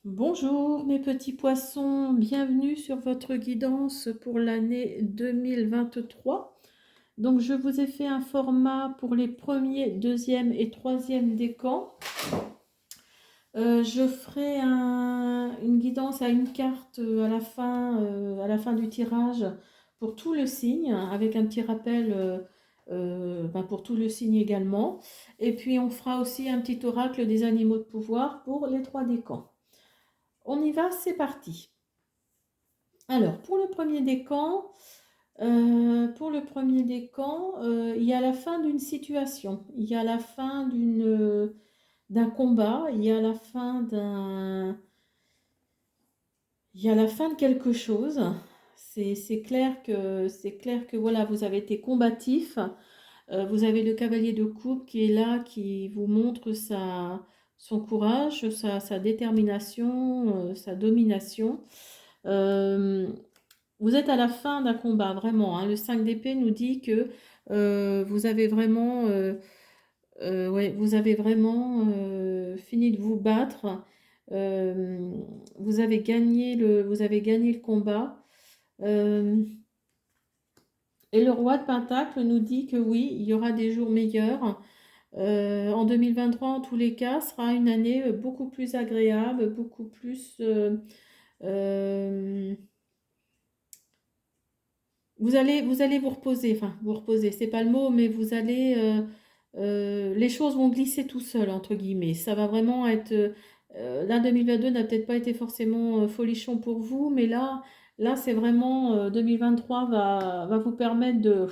Bonjour mes petits poissons, bienvenue sur votre guidance pour l'année 2023. Donc je vous ai fait un format pour les premiers, deuxième et troisième décans. Je ferai une guidance à une carte à la fin du tirage pour tout le signe, avec un petit rappel pour tout le signe également. Et puis on fera aussi un petit oracle des animaux de pouvoir pour les trois décans. On y va, c'est parti. Alors, pour le premier décan, il y a la fin d'une situation, il y a la fin d'un combat, il y a la fin de quelque chose. C'est clair que voilà, vous avez été combatif. Vous avez le cavalier de coupe qui est là, qui vous montre son courage, sa détermination, sa domination. Euh, Vous êtes à la fin d'un combat, vraiment, hein. Le 5 d'épée nous dit que vous avez ouais, vous avez vraiment fini de vous battre. Euh, vous avez gagné le combat. Euh, et le roi de Pentacle nous dit que oui, il y aura des jours meilleurs. En 2023, en tous les cas, sera une année beaucoup plus agréable, beaucoup plus... euh, vous allez vous reposer, enfin vous reposer, c'est pas le mot, mais les choses vont glisser tout seul, entre guillemets. Ça va vraiment être, là 2022 n'a peut-être pas été forcément folichon pour vous, mais là c'est vraiment, 2023 va vous permettre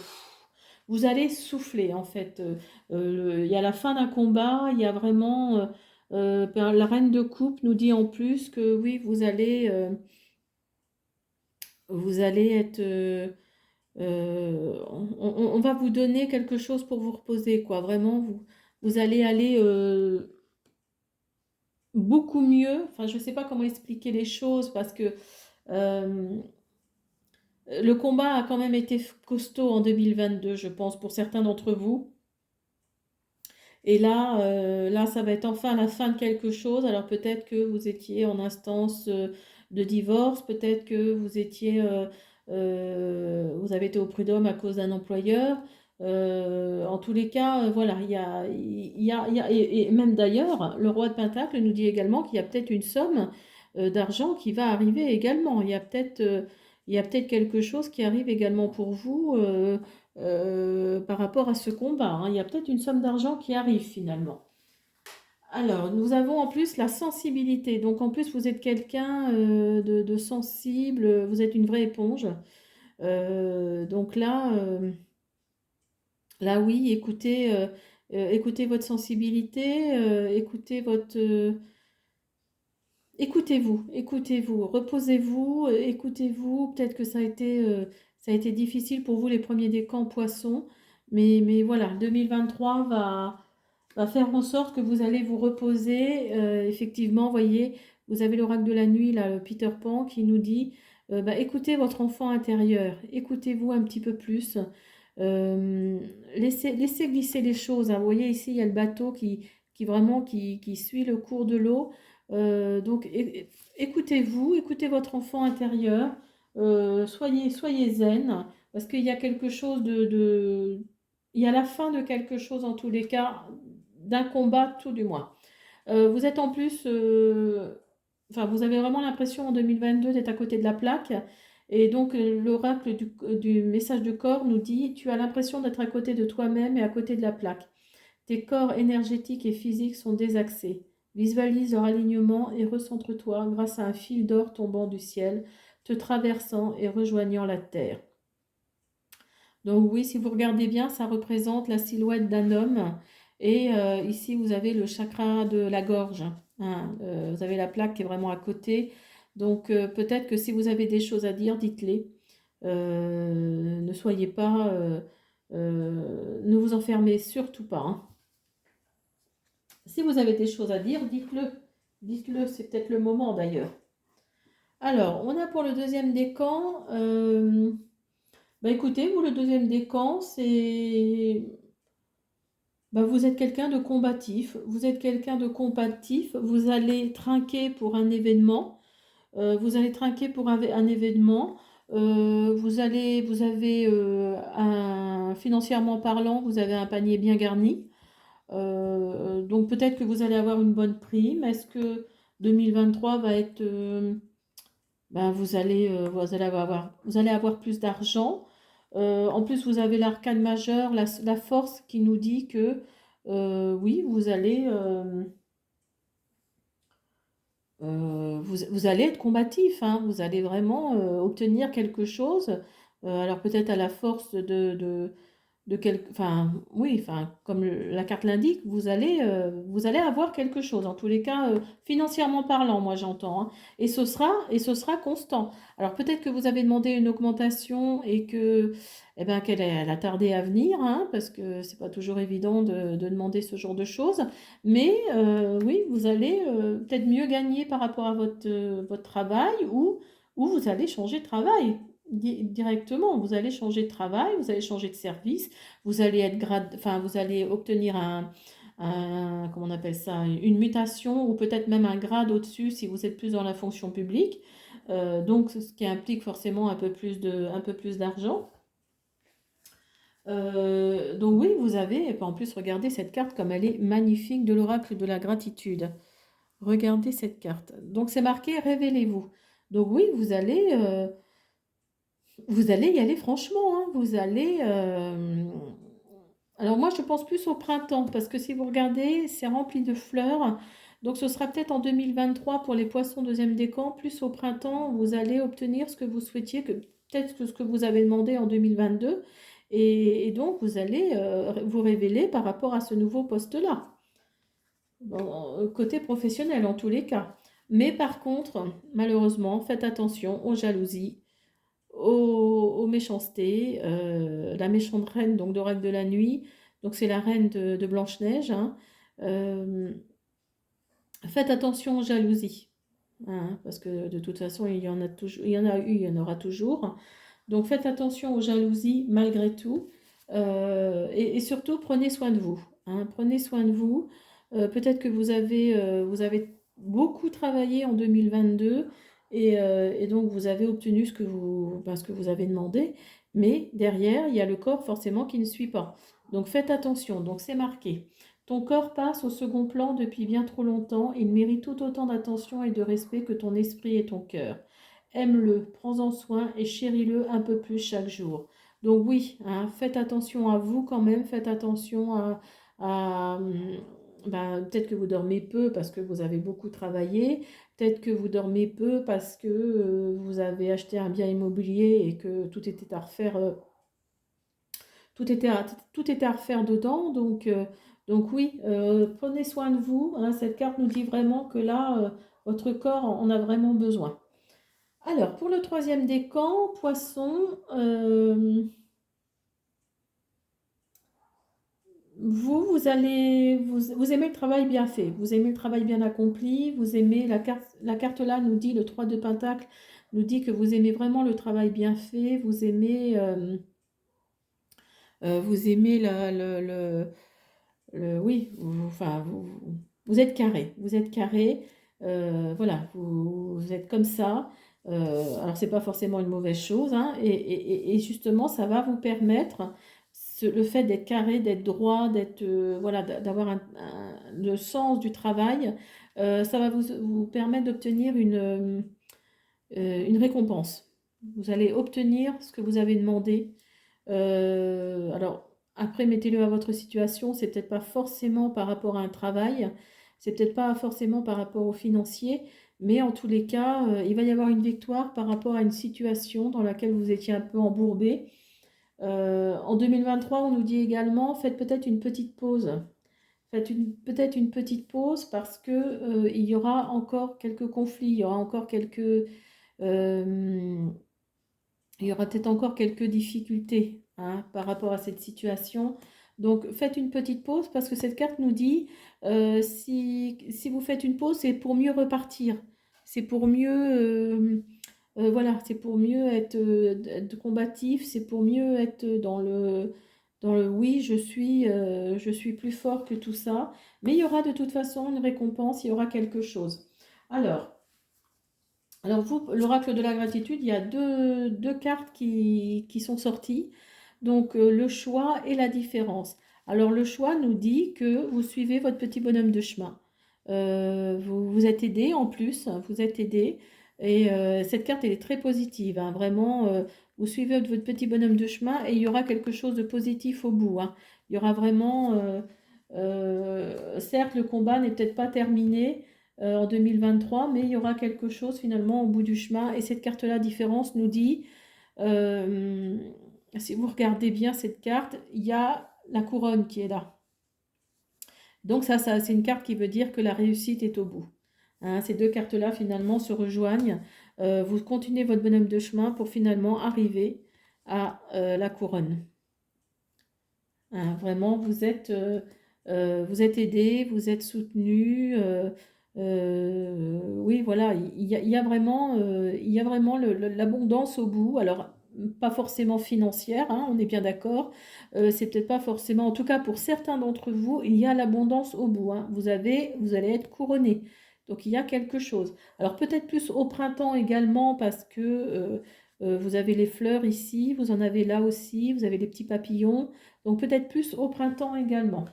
vous allez souffler en fait. Il y a la fin d'un combat, il y a vraiment, la reine de coupe nous dit en plus que oui, vous allez être... on va vous donner quelque chose pour vous reposer, quoi. Vraiment, vous allez aller beaucoup mieux. Enfin, je ne sais pas comment expliquer les choses parce que euh, le combat a quand même été costaud en 2022, je pense, pour certains d'entre vous. Et là, ça va être enfin la fin de quelque chose. Alors peut-être que vous étiez en instance de divorce, peut-être que vous avez été au prud'homme à cause d'un employeur. En tous les cas, voilà, et même d'ailleurs, le roi de Pentacle nous dit également qu'il y a peut-être une somme d'argent qui va arriver également. Il y a peut-être quelque chose qui arrive également pour vous. Par rapport à ce combat, hein. Il y a peut-être une somme d'argent qui arrive finalement. Alors, nous avons en plus la sensibilité. Donc, en plus, vous êtes quelqu'un de sensible, vous êtes une vraie éponge. Donc là, oui, écoutez votre sensibilité, écoutez-vous, reposez-vous, écoutez-vous. Peut-être que ça a été difficile pour vous les premiers décans poissons, mais voilà, 2023 va faire en sorte que vous allez vous reposer. Effectivement, voyez, vous avez l'oracle de la nuit, là, le Peter Pan, qui nous dit, écoutez votre enfant intérieur, écoutez-vous un petit peu plus. Euh, laissez glisser les choses, hein. Vous voyez ici, il y a le bateau qui suit le cours de l'eau. Donc écoutez-vous, écoutez votre enfant intérieur, soyez zen, parce qu'il y a quelque chose il y a la fin de quelque chose en tous les cas, d'un combat tout du moins. Vous êtes en plus, enfin vous avez vraiment l'impression en 2022 d'être à côté de la plaque, et donc l'oracle du message de corps nous dit, tu as l'impression d'être à côté de toi-même et à côté de la plaque. Tes corps énergétiques et physiques sont désaxés. Visualise leur alignement et recentre-toi grâce à un fil d'or tombant du ciel, te traversant et rejoignant la terre. Donc oui, si vous regardez bien, ça représente la silhouette d'un homme. Et ici, vous avez le chakra de la gorge, hein. Vous avez la plaque qui est vraiment à côté. Donc peut-être que si vous avez des choses à dire, dites-les. Ne soyez pas... ne vous enfermez surtout pas, hein. Si vous avez des choses à dire, dites-le. Dites-le, c'est peut-être le moment d'ailleurs. Alors, on a pour le deuxième décan. Écoutez, vous, le deuxième décan, c'est... bah, vous êtes quelqu'un de combatif. Vous êtes quelqu'un de combatif. Vous allez trinquer pour un événement. Vous allez trinquer pour un événement. Vous avez financièrement parlant, vous avez un panier bien garni. Donc peut-être que vous allez avoir une bonne prime. Est-ce que 2023 va être, ben, vous allez avoir plus d'argent. En plus, vous avez l'arcane majeur, la force qui nous dit que oui, vous allez être combatif, hein, vous allez vraiment obtenir quelque chose. Alors peut-être à la force enfin, oui, enfin, comme la carte l'indique, vous allez avoir quelque chose. En tous les cas, financièrement parlant, moi j'entends, hein. Et ce sera constant. Alors peut-être que vous avez demandé une augmentation et que, eh ben, elle a tardé à venir, hein, parce que c'est pas toujours évident de demander ce genre de choses. Mais oui, vous allez peut-être mieux gagner par rapport à votre travail ou vous allez changer de travail directement. Vous allez changer de travail, vous allez changer de service, vous allez enfin, vous allez obtenir comment on appelle ça, une mutation ou peut-être même un grade au-dessus si vous êtes plus dans la fonction publique. Donc, ce qui implique forcément un peu plus d'argent. Donc oui, vous avez, et puis en plus, regardez cette carte comme elle est magnifique de l'oracle de la gratitude. Regardez cette carte. Donc c'est marqué révélez-vous. Donc oui, vous allez y aller franchement, hein. Vous allez. Alors moi, je pense plus au printemps, parce que si vous regardez, c'est rempli de fleurs. Donc ce sera peut-être en 2023 pour les poissons deuxième décan, plus au printemps, vous allez obtenir ce que vous souhaitiez, peut-être que ce que vous avez demandé en 2022. Et donc vous allez vous révéler par rapport à ce nouveau poste-là. Bon, côté professionnel en tous les cas. Mais par contre, malheureusement, faites attention aux jalousies, aux méchancetés. La méchante reine donc d'Oracle de la nuit, donc c'est la reine de Blanche-Neige, hein. Euh, Faites attention aux jalousies, hein, parce que de toute façon, il y en a toujours, il y en a eu, il y en aura toujours. Donc faites attention aux jalousies malgré tout. Et surtout, prenez soin de vous, hein. Prenez soin de vous. Peut-être que vous avez beaucoup travaillé en 2022 et donc vous avez obtenu ce que vous avez demandé. Mais derrière, il y a le corps forcément qui ne suit pas. Donc faites attention. Donc c'est marqué. Ton corps passe au second plan depuis bien trop longtemps. Il mérite tout autant d'attention et de respect que ton esprit et ton cœur. Aime-le, prends-en soin et chéris-le un peu plus chaque jour. Donc oui, hein, faites attention à vous quand même, faites attention peut-être que vous dormez peu parce que vous avez beaucoup travaillé, peut-être que vous dormez peu parce que vous avez acheté un bien immobilier et que tout était à refaire, tout était à refaire dedans. Donc oui, prenez soin de vous, hein. Cette carte nous dit vraiment que là, votre corps en a vraiment besoin. Alors, pour le troisième décan, poisson, vous aimez le travail bien fait, vous aimez le travail bien accompli, vous aimez la carte là nous dit, le 3 de Pentacle, nous dit que vous aimez vraiment le travail bien fait, vous aimez oui, enfin, vous êtes carré, voilà, vous êtes comme ça. Alors, c'est pas forcément une mauvaise chose, hein, et justement, ça va vous permettre, le fait d'être carré, d'être droit, voilà, d'avoir le sens du travail, ça va vous permettre d'obtenir une récompense. Vous allez obtenir ce que vous avez demandé. Alors, après, mettez-le à votre situation. C'est peut-être pas forcément par rapport à un travail, c'est peut-être pas forcément par rapport au financier, mais en tous les cas, il va y avoir une victoire par rapport à une situation dans laquelle vous étiez un peu embourbé. En 2023, on nous dit également, faites peut-être une petite pause. Peut-être une petite pause parce que il y aura encore quelques conflits, il y aura encore euh, il y aura peut-être encore quelques difficultés, hein, par rapport à cette situation. Donc faites une petite pause parce que cette carte nous dit si vous faites une pause, c'est pour mieux repartir. C'est pour mieux, voilà, c'est pour mieux être combatif, c'est pour mieux être dans le oui, je suis plus fort que tout ça, mais il y aura de toute façon une récompense, il y aura quelque chose. Alors, alors vous, l'oracle de la gratitude, il y a deux cartes qui sont sorties. Donc le choix et la différence. Alors le choix nous dit que vous suivez votre petit bonhomme de chemin. Vous êtes aidé en plus, vous êtes aidé. Et cette carte, elle est très positive, hein. Vraiment, vous suivez votre petit bonhomme de chemin et il y aura quelque chose de positif au bout, hein. Il y aura vraiment, certes, le combat n'est peut-être pas terminé en 2023, mais il y aura quelque chose finalement au bout du chemin. Et cette carte-là, différence, nous dit, euh, si vous regardez bien cette carte, il y a la couronne qui est là. Donc ça c'est une carte qui veut dire que la réussite est au bout. Hein, ces deux cartes-là finalement se rejoignent. Vous continuez votre bonhomme de chemin pour finalement arriver à la couronne. Hein, vraiment, vous êtes aidé, vous êtes soutenu. Oui, voilà, il y a vraiment l'abondance au bout. Alors, pas forcément financière, hein, on est bien d'accord. C'est peut-être pas forcément, en tout cas pour certains d'entre vous, il y a l'abondance au bout, hein. Vous allez être couronné. Donc, il y a quelque chose. Alors, peut-être plus au printemps également parce que vous avez les fleurs ici, vous en avez là aussi, vous avez les petits papillons. Donc peut-être plus au printemps également.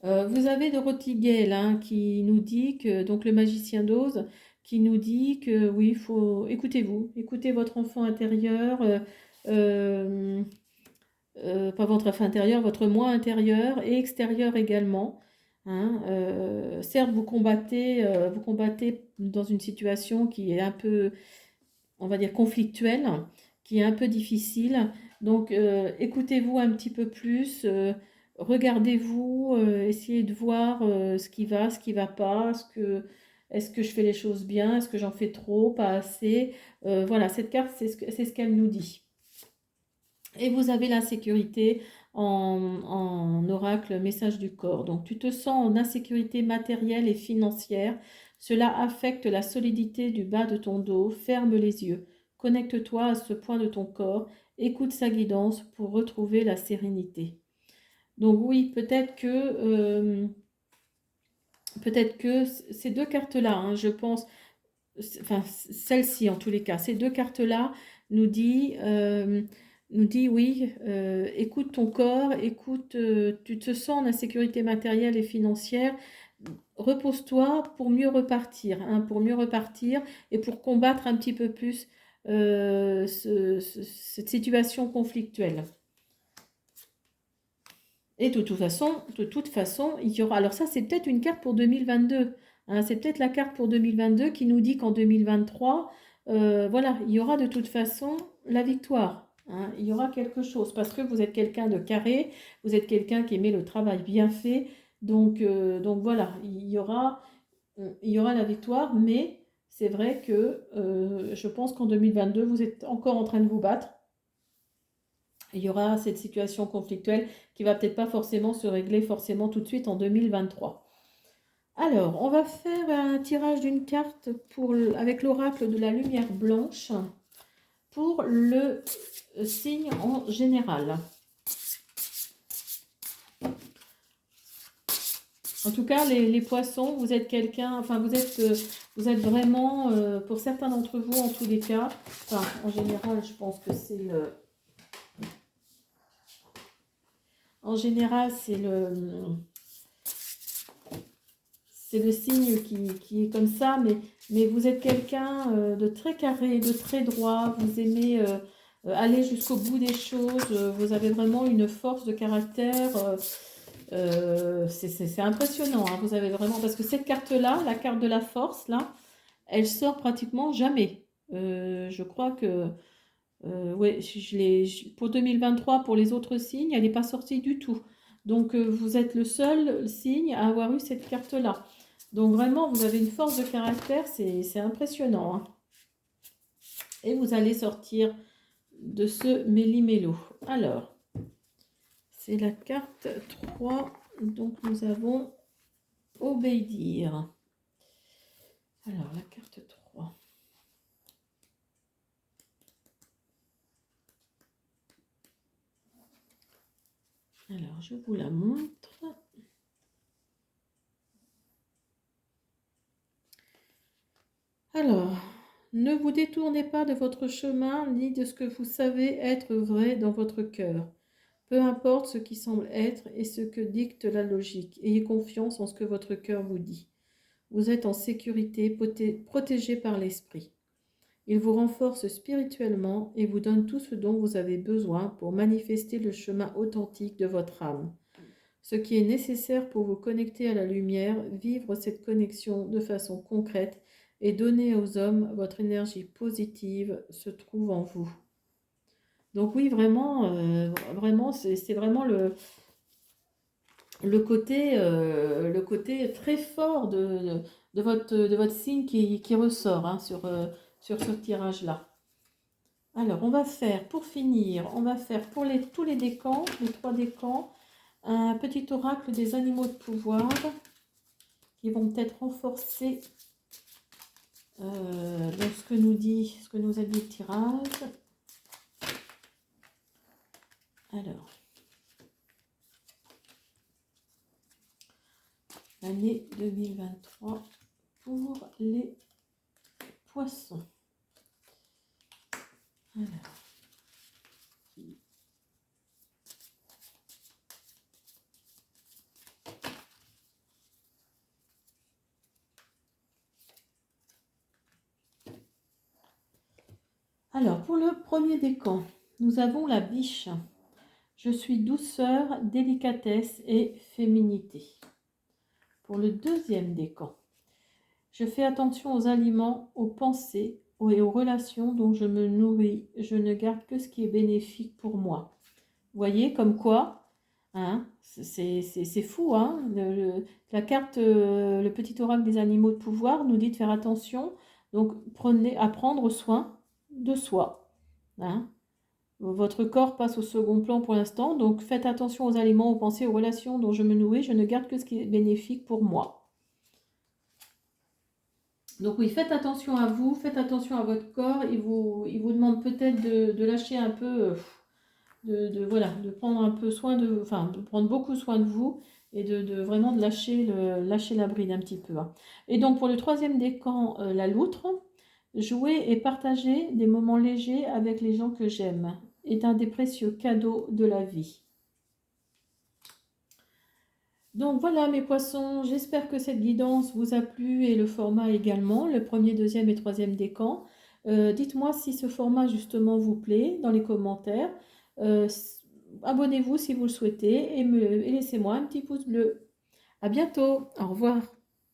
Vous avez Dorothy Gale, hein, qui nous dit que, donc le magicien d'Oz, qui nous dit que oui, il faut, écoutez-vous, écoutez votre enfant intérieur, euh, pas votre enfant intérieur, votre moi intérieur et extérieur également. Hein. Certes, vous combattez dans une situation qui est un peu, on va dire, conflictuelle, qui est un peu difficile. Donc, écoutez-vous un petit peu plus, regardez-vous, essayez de voir ce qui va pas, est-ce que je fais les choses bien, est-ce que j'en fais trop, pas assez. Voilà, cette carte, c'est ce qu'elle nous dit. Et vous avez l'insécurité en oracle message du corps. Donc tu te sens en insécurité matérielle et financière. Cela affecte la solidité du bas de ton dos. Ferme les yeux. Connecte-toi à ce point de ton corps. Écoute sa guidance pour retrouver la sérénité. Donc oui, peut-être que ces deux cartes-là, hein, je pense, enfin celle-ci en tous les cas, ces deux cartes-là nous dit, nous dit oui, écoute ton corps, écoute, tu te sens en insécurité matérielle et financière, repose-toi pour mieux repartir, hein, pour mieux repartir et pour combattre un petit peu plus cette situation conflictuelle. Et de toute façon, il y aura. Alors ça, c'est peut-être une carte pour 2022. Hein, c'est peut-être la carte pour 2022 qui nous dit qu'en 2023, voilà, il y aura de toute façon la victoire. Hein, il y aura quelque chose parce que vous êtes quelqu'un de carré, vous êtes quelqu'un qui aimait le travail bien fait. Donc voilà, il y aura la victoire, mais c'est vrai que je pense qu'en 2022, vous êtes encore en train de vous battre. Il y aura cette situation conflictuelle qui va peut-être pas forcément se régler forcément tout de suite en 2023. Alors, on va faire un tirage d'une carte avec l'oracle de la lumière blanche pour le signe en général. En tout cas, les poissons, vous êtes quelqu'un, enfin vous êtes vraiment, pour certains d'entre vous en tous les cas, enfin en général, je pense que c'est le... En général, c'est le signe qui est comme ça, mais vous êtes quelqu'un de très carré, de très droit, vous aimez aller jusqu'au bout des choses, vous avez vraiment une force de caractère, c'est impressionnant, hein, vous avez vraiment, parce que cette carte-là, la carte de la force, là, elle sort pratiquement jamais. Je crois que, ouais, pour 2023, pour les autres signes, elle n'est pas sortie du tout. Donc, vous êtes le seul signe à avoir eu cette carte-là. Donc, vraiment, vous avez une force de caractère, c'est impressionnant. Hein. Et vous allez sortir de ce méli-mélo. Alors, c'est la carte 3. Donc, nous avons obéir. Alors, la carte 3. Alors, je vous la montre. Alors, ne vous détournez pas de votre chemin ni de ce que vous savez être vrai dans votre cœur. Peu importe ce qui semble être et ce que dicte la logique. Ayez confiance en ce que votre cœur vous dit. Vous êtes en sécurité, protégé par l'esprit. Il vous renforce spirituellement et vous donne tout ce dont vous avez besoin pour manifester le chemin authentique de votre âme. Ce qui est nécessaire pour vous connecter à la lumière, vivre cette connexion de façon concrète et donner aux hommes votre énergie positive se trouve en vous. Donc oui, vraiment, c'est vraiment le côté très fort de votre signe qui ressort hein, sur ce tirage-là. Alors, on va faire, pour finir, on va faire pour tous les décans, les 3 décans, un petit oracle des animaux de pouvoir qui vont peut-être renforcer donc ce que nous a dit le tirage. Alors, l'année 2023 pour les poissons. Alors, pour le premier décan, nous avons la biche. Je suis douceur, délicatesse et féminité. Pour le deuxième décan, je fais attention aux aliments, aux pensées et aux relations dont je me nourris. Je ne garde que ce qui est bénéfique pour moi. Vous voyez, comme quoi, hein, c'est fou. Hein, la carte, le petit oracle des animaux de pouvoir nous dit de faire attention. Donc, à prendre soin de soi. Hein. Votre corps passe au second plan pour l'instant. Donc, faites attention aux aliments, aux pensées, aux relations dont je me nourris. Je ne garde que ce qui est bénéfique pour moi. Donc oui, faites attention à vous, faites attention à votre corps. Il vous demande peut-être de lâcher un peu, voilà, de prendre un peu soin de prendre beaucoup soin de vous et vraiment de lâcher la bride un petit peu. Hein. Et donc pour le troisième décan, la loutre, jouer et partager des moments légers avec les gens que j'aime est un des précieux cadeaux de la vie. Donc voilà mes poissons, j'espère que cette guidance vous a plu et le format également, le premier, deuxième et troisième décan. Dites-moi si ce format justement vous plaît dans les commentaires. Abonnez-vous si vous le souhaitez et laissez-moi un petit pouce bleu. À bientôt, au revoir.